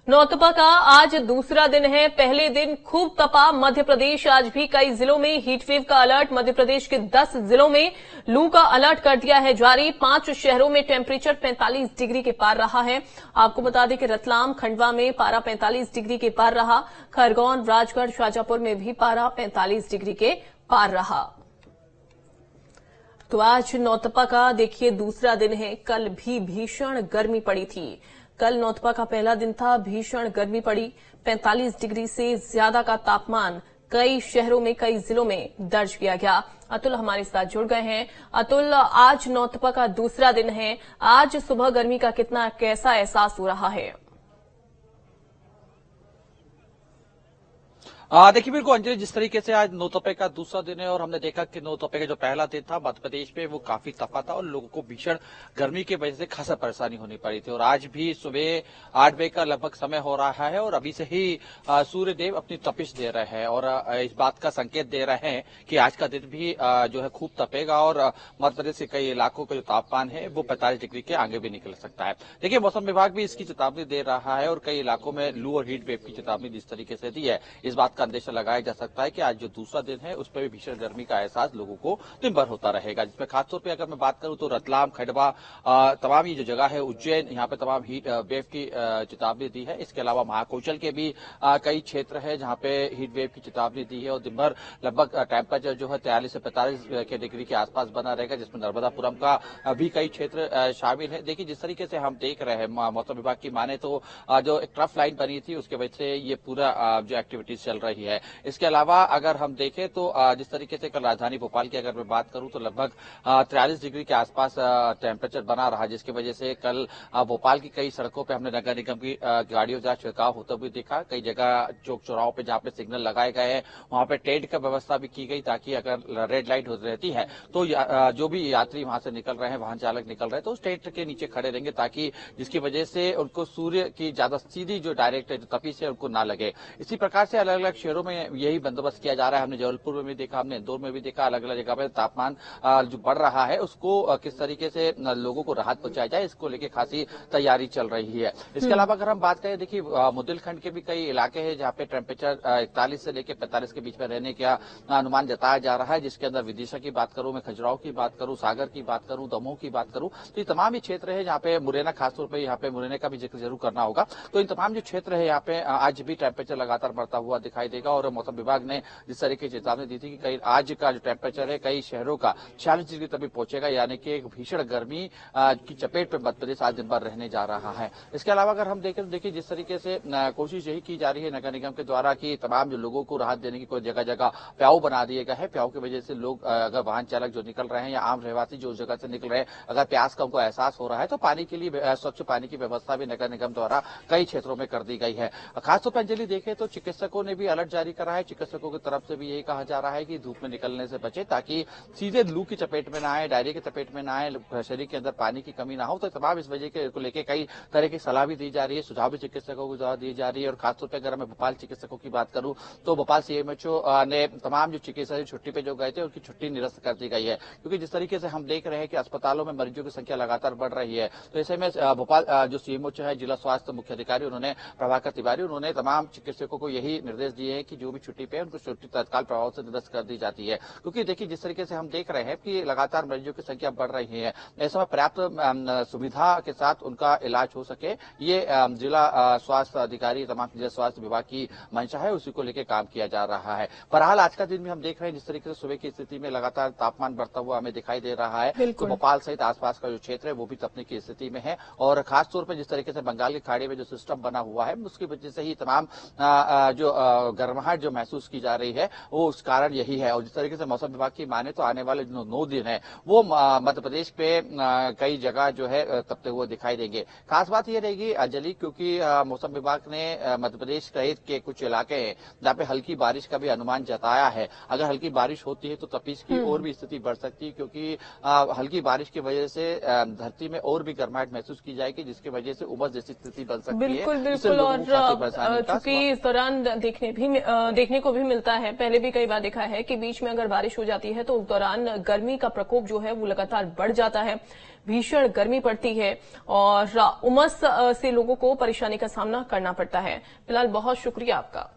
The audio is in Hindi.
नौतपा का आज दूसरा दिन है। पहले दिन खूब तपा मध्य प्रदेश। आज भी कई जिलों में हीटवेव का अलर्ट। मध्य प्रदेश के 10 जिलों में लू का अलर्ट कर दिया है जारी। 5 शहरों में टेम्परेचर 45 डिग्री के पार रहा है। आपको बता दें कि रतलाम, खंडवा में पारा 45 डिग्री के पार रहा। खरगोन, राजगढ़, शाजापुर में भी पारा 45 डिग्री के पार रहा। तो आज नौतपा का देखिए दूसरा दिन है। कल भी भीषण गर्मी पड़ी थी। कल नौतपा का पहला दिन था। भीषण गर्मी पड़ी। 45 डिग्री से ज्यादा का तापमान कई शहरों में, कई जिलों में दर्ज किया गया। अतुल हमारे साथ जुड़ गए हैं। अतुल, आज नौतपा का दूसरा दिन है। आज सुबह गर्मी का कैसा एहसास हो रहा है? देखिए बिल्कुल अंजलि, जिस तरीके से आज नौतपे का दूसरा दिन है और हमने देखा कि नौतपे का जो पहला दिन था मध्य प्रदेश में वो काफी तपा था और लोगों को भीषण गर्मी की वजह से खासा परेशानी होनी पड़ी थी। और आज भी सुबह 8 बजे का लगभग समय हो रहा है और अभी से ही सूर्य देव अपनी तपिश दे रहे हैं और इस बात का संकेत दे रहे हैं कि आज का दिन भी जो है खूब तपेगा और मध्य प्रदेश के कई इलाकों का जो तापमान है वो 45 डिग्री के आगे भी निकल सकता है। देखिए मौसम विभाग भी इसकी चेतावनी दे रहा है और कई इलाकों में लू और हीट वेव की चेतावनी जिस तरीके से दी है, इस बात का अंदेशा लगाया जा सकता है कि आज जो दूसरा दिन है उस पर भी भीषण गर्मी का एहसास लोगों को दिन भर होता रहेगा। जिसमें खासतौर पर अगर मैं बात करूं तो रतलाम, खंडवा, तमाम ये जो जगह है, उज्जैन, यहाँ पे तमाम हीट वेव की चेतावनी दी है। इसके अलावा महाकौशल के भी कई क्षेत्र है जहाँ पे हीट वेव की चेतावनी दी है और दिन भर लगभग टेम्परेचर जो है 43 से 45 के डिग्री के आसपास बना रहेगा, जिसमें नर्मदापुरम का भी कई क्षेत्र शामिल है। देखिए जिस तरीके से हम देख रहे हैं, मौसम विभाग की माने तो जो एक ट्रफ लाइन बनी थी उसके वजह से ये पूरा जो एक्टिविटीज चल रही है। इसके अलावा अगर हम देखें तो जिस तरीके से कल राजधानी भोपाल की अगर मैं बात करूं तो लगभग 43 डिग्री के आसपास टेम्परेचर बना रहा, जिसकी वजह से कल भोपाल की कई सड़कों पे हमने नगर निगम की गाड़ियों का छिड़काव होते हुए देखा। कई जगह चौक चौराहों पे जहां पे सिग्नल लगाए गए हैं वहां पे टेंट का व्यवस्था भी की गई ताकि अगर रेड लाइट रहती है तो जो भी यात्री वहां से निकल रहे हैं, वाहन चालक निकल रहे हैं तो उस टेंट के नीचे खड़े रहेंगे ताकि जिसकी वजह से उनको सूर्य की ज्यादा सीधी जो डायरेक्ट जो तपिश है उनको ना लगे। इसी प्रकार से अलग अलग शहरों में यही बंदोबस्त किया जा रहा है। हमने जबलपुर में भी देखा, हमने इंदौर में भी देखा, अलग अलग जगह पर तापमान जो बढ़ रहा है उसको किस तरीके से लोगों को राहत पहुंचाई जाए, इसको लेकर खासी तैयारी चल रही है। इसके अलावा अगर हम बात करें, देखिए बुंदेलखंड के भी कई इलाके हैं जहाँ पे टेम्परेचर 41 से लेकर 45 के बीच में रहने का अनुमान जताया जा रहा है, जिसके अंदर विदिशा की बात करूं, मैं खजुराहो की बात करूं, सागर की बात करूं, दमोह की बात करूं, तो ये तमाम ही क्षेत्र है जहाँ पे मुरैना, खासतौर पर यहाँ पे मुरैना का भी जिक्र जरूर करना होगा। तो इन तमाम जो क्षेत्र है यहाँ पे आज भी टेम्परेचर लगातार बढ़ता हुआ दिखाई देगा और मौसम विभाग ने जिस तरीके की चेतावनी दी थी कि कई आज का जो टेम्परेचर है कई शहरों का 46 डिग्री तक भी पहुंचेगा, यानी कि एक भीषण गर्मी की चपेट में मध्य प्रदेश आज दिन भर रहने जा रहा है। इसके अलावा अगर हम देखें तो देखिए जिस तरीके से कोशिश यही की जा रही है नगर निगम के द्वारा कि तमाम जो लोगों को राहत देने की कोई जगह जगह प्याऊ बना दिए गए हैं। प्याऊ की वजह से लोग अगर वाहन चालक जो निकल रहे हैं या आम रहवासी जो जगह से निकल रहे हैं, अगर प्यास का उनको एहसास हो रहा है तो पानी के लिए स्वच्छ पानी की व्यवस्था भी नगर निगम द्वारा कई क्षेत्रों में कर दी गई है। खासतौर पर अंजलि देखें तो चिकित्सकों ने भी अलर्ट जारी करा है। चिकित्सकों की तरफ से भी यही कहा जा रहा है कि धूप में निकलने से बचे ताकि सीधे लू की चपेट में ना आए, डायरिया की चपेट में ना आए, शरीर के अंदर पानी की कमी ना हो। तो तमाम इस वजह के को लेकर कई तरह की सलाह भी दी जा रही है, सुझाव भी चिकित्सकों को दी जा रही है। और खासतौर पर अगर मैं भोपाल चिकित्सकों की बात करूं तो भोपाल सीएमएचओ ने तमाम जो चिकित्सक छुट्टी पे जो गए थे उनकी छुट्टी निरस्त कर दी गई है, क्योंकि जिस तरीके से हम देख रहे हैं कि अस्पतालों में मरीजों की संख्या लगातार बढ़ रही है। तो ऐसे में भोपाल जो सीएमएचओ है, जिला स्वास्थ्य मुख्य अधिकारी उन्होंने प्रभाकर तिवारी, उन्होंने तमाम चिकित्सकों को यही निर्देश दिए हैं कि जो भी छुट्टी पे है उनको छुट्टी तत्काल प्रभाव से निरस्त कर दी जाती है। क्योंकि देखिए जिस तरीके से हम देख रहे हैं कि लगातार मरीजों की संख्या बढ़ रही है, ऐसे में पर्याप्त सुविधा के साथ उनका इलाज हो सके, ये जिला स्वास्थ्य अधिकारी, तमाम जिला स्वास्थ्य विभाग की मंशा है, उसी को लेकर काम किया जा रहा है। बहरहाल आज का दिन भी हम देख रहे हैं जिस तरीके से सुबह की स्थिति में लगातार तापमान बढ़ता हुआ हमें दिखाई दे रहा है, तो भोपाल सहित आसपास का जो क्षेत्र है वो भी तपने की स्थिति में है। और खासतौर पर जिस तरीके से बंगाल की खाड़ी में जो सिस्टम बना हुआ है उसकी वजह से ही तमाम जो गर्माहट जो महसूस की जा रही है वो उस कारण यही है। और जिस तरीके से मौसम विभाग की माने तो आने वाले जो 9 दिन है वो मध्य प्रदेश पे कई जगह जो है तपते हुए दिखाई देंगे। खास बात ये रहेगी अंजलि, क्योंकि मौसम विभाग ने मध्य प्रदेश सहित के कुछ इलाके हैं जहाँ पे हल्की बारिश का भी अनुमान जताया है। अगर हल्की बारिश होती है तो तपिश की और भी स्थिति बढ़ सकती है, क्योंकि हल्की बारिश की वजह से धरती में और भी गर्माहट महसूस की जाएगी, जिसकी वजह से उमस जैसी स्थिति बन सकती है। बिल्कुल। और चूंकि इस दौरान देखने देखने को भी मिलता है। पहले भी कई बार देखा है कि बीच में अगर बारिश हो जाती है तो उस दौरान गर्मी का प्रकोप जो है वो लगातार बढ़ जाता है, भीषण गर्मी पड़ती है और उमस से लोगों को परेशानी का सामना करना पड़ता है। फिलहाल बहुत शुक्रिया आपका।